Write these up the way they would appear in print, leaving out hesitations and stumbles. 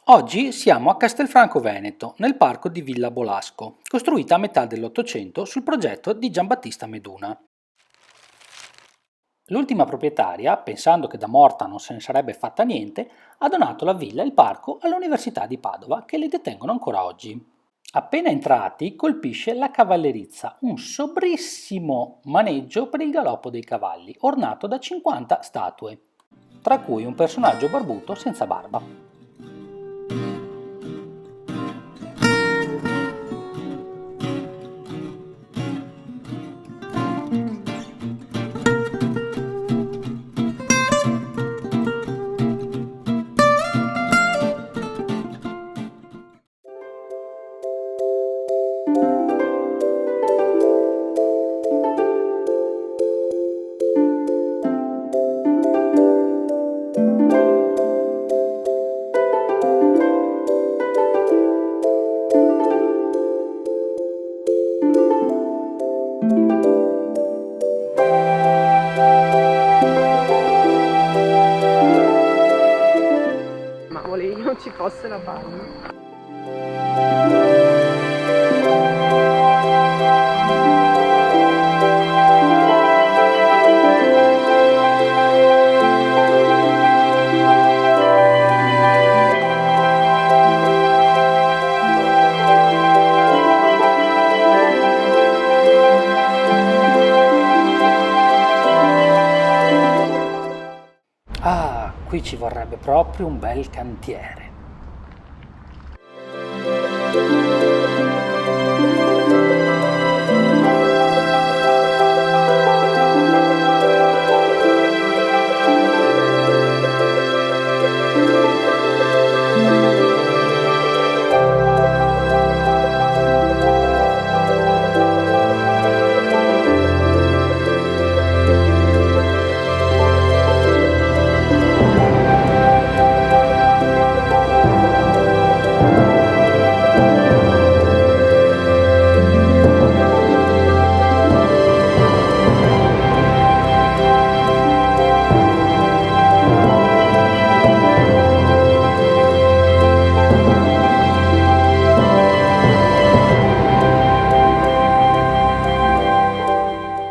Oggi siamo a Castelfranco Veneto, nel parco di Villa Bolasco, costruita a metà dell'Ottocento sul progetto di Giambattista Meduna. L'ultima proprietaria, pensando che da morta non se ne sarebbe fatta niente, ha donato la villa e il parco all'Università di Padova, che li detengono ancora oggi. Appena entrati, colpisce la cavallerizza, un sobrissimo maneggio per il galoppo dei cavalli, ornato da 50 statue, tra cui un personaggio barbuto senza barba. Ma volevi che non ci fosse la panna? Ah, qui ci vorrebbe proprio un bel cantiere.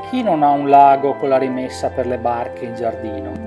Chi non ha un lago con la rimessa per le barche in giardino?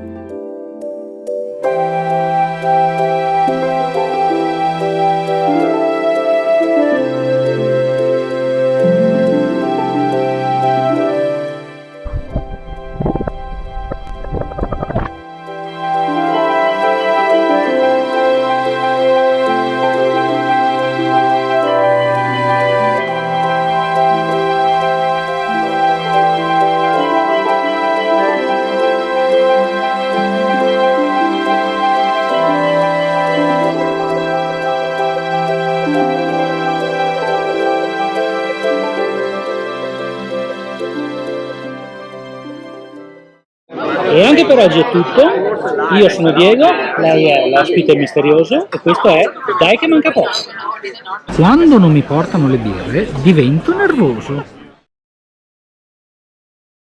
E anche per oggi è tutto. Io sono Diego, lei è l'ospite misterioso e questo è Dai che manca poco. Quando non mi portano le birre divento nervoso.